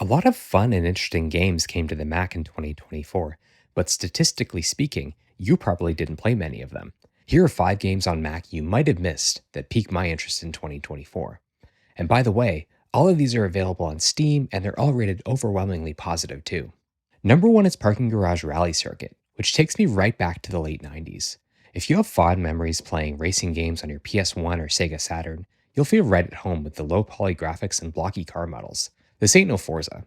lot of fun and interesting games came to the Mac in 2024, but statistically speaking, you probably didn't play many of them. Here are 5 games on Mac you might have missed that piqued my interest in 2024. And by the way, all of these are available on Steam and they're all rated overwhelmingly positive too. Number 1 is Parking Garage Rally Circuit, which takes me right back to the late 90s. If you have fond memories playing racing games on your PS1 or Sega Saturn, you'll feel right at home with the low poly graphics and blocky car models. This ain't no Forza.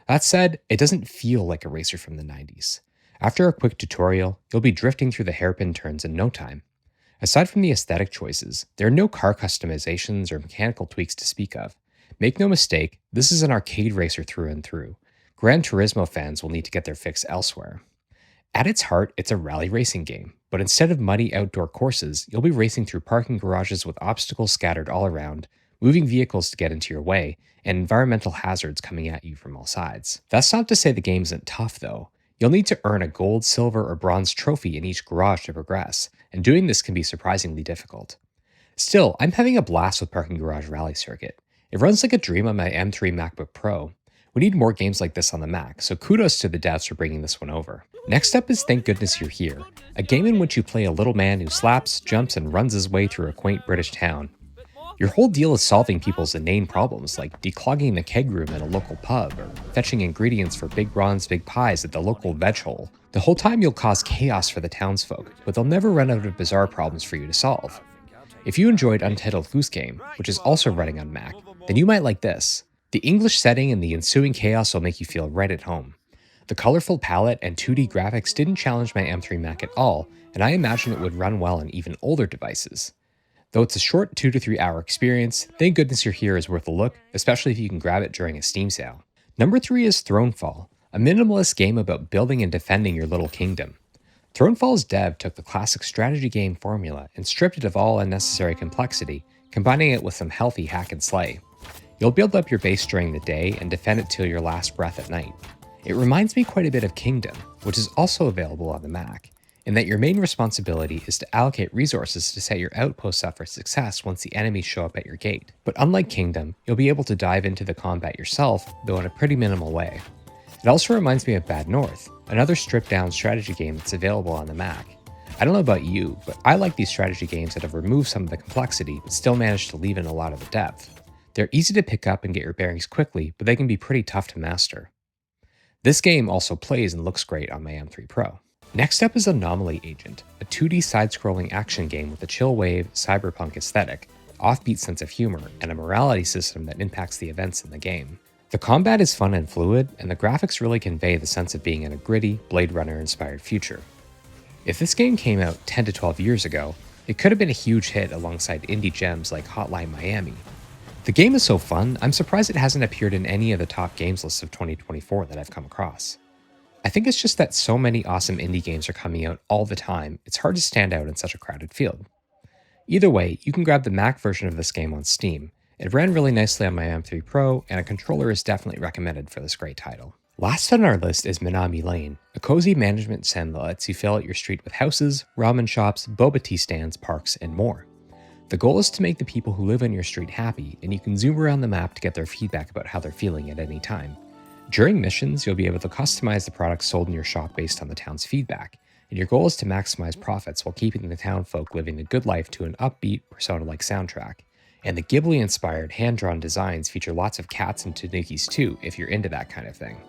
That said, it doesn't feel like a racer from the 90s. After a quick tutorial, you'll be drifting through the hairpin turns in no time. Aside from the aesthetic choices, there are no car customizations or mechanical tweaks to speak of. Make no mistake, this is an arcade racer through and through. Gran Turismo fans will need to get their fix elsewhere. At its heart, it's a rally racing game, but instead of muddy outdoor courses, you'll be racing through parking garages with obstacles scattered all around, moving vehicles to get into your way, and environmental hazards coming at you from all sides. That's not to say the game isn't tough though. You'll need to earn a gold, silver, or bronze trophy in each garage to progress, and doing this can be surprisingly difficult. Still, I'm having a blast with Parking Garage Rally Circuit. It runs like a dream on my M3 MacBook Pro. We need more games like this on the Mac, so kudos to the devs for bringing this one over. Next up is Thank Goodness You're Here, a game in which you play a little man who slaps, jumps, and runs his way through a quaint British town. Your whole deal is solving people's inane problems like declogging the keg room at a local pub or fetching ingredients for Big Ron's Big Pies at the local veg hole. The whole time you'll cause chaos for the townsfolk, but they'll never run out of bizarre problems for you to solve. If you enjoyed Untitled Goose Game, which is also running on Mac, then you might like this. The English setting and the ensuing chaos will make you feel right at home. The colorful palette and 2D graphics didn't challenge my M3 Mac at all, and I imagine it would run well on even older devices. Though it's a short 2 to 3 hour experience, Thank Goodness You're Here is worth a look, especially if you can grab it during a Steam sale. Number 3 is Thronefall, a minimalist game about building and defending your little kingdom. Thronefall's dev took the classic strategy game formula and stripped it of all unnecessary complexity, combining it with some healthy hack and slay. You'll build up your base during the day and defend it till your last breath at night. It reminds me quite a bit of Kingdom, which is also available on the Mac, in that your main responsibility is to allocate resources to set your outposts up for success once the enemies show up at your gate. But unlike Kingdom, you'll be able to dive into the combat yourself, though in a pretty minimal way. It also reminds me of Bad North, another stripped-down strategy game that's available on the Mac. I don't know about you, but I like these strategy games that have removed some of the complexity but still manage to leave in a lot of the depth. They're easy to pick up and get your bearings quickly, but they can be pretty tough to master. This game also plays and looks great on my M3 Pro. Next up is Anomaly Agent, a 2D side-scrolling action game with a chill wave, cyberpunk aesthetic, offbeat sense of humor, and a morality system that impacts the events in the game. The combat is fun and fluid, and the graphics really convey the sense of being in a gritty, Blade Runner-inspired future. If this game came out 10 to 12 years ago, it could have been a huge hit alongside indie gems like Hotline Miami. The game is so fun, I'm surprised it hasn't appeared in any of the top games lists of 2024 that I've come across. I think it's just that so many awesome indie games are coming out all the time, it's hard to stand out in such a crowded field. Either way, you can grab the Mac version of this game on Steam. It ran really nicely on my M3 Pro, and a controller is definitely recommended for this great title. Last on our list is Minami Lane, a cozy management sim that lets you fill out your street with houses, ramen shops, boba tea stands, parks, and more. The goal is to make the people who live on your street happy, and you can zoom around the map to get their feedback about how they're feeling at any time. During missions, you'll be able to customize the products sold in your shop based on the town's feedback, and your goal is to maximize profits while keeping the town folk living a good life to an upbeat, Persona-like soundtrack. And the Ghibli-inspired hand-drawn designs feature lots of cats and tanukis too, if you're into that kind of thing.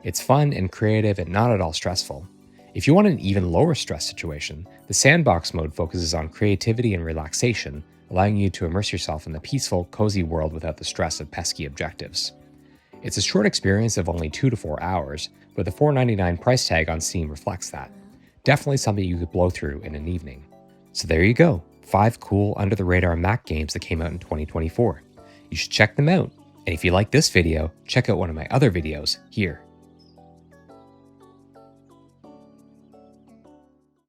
It's fun and creative and not at all stressful. If you want an even lower stress situation, the sandbox mode focuses on creativity and relaxation, allowing you to immerse yourself in the peaceful, cozy world without the stress of pesky objectives. It's a short experience of only 2 to 4 hours, but the $4.99 price tag on Steam reflects that. Definitely something you could blow through in an evening. So there you go, 5 cool under-the-radar Mac games that came out in 2024. You should check them out, and if you like this video, check out one of my other videos here.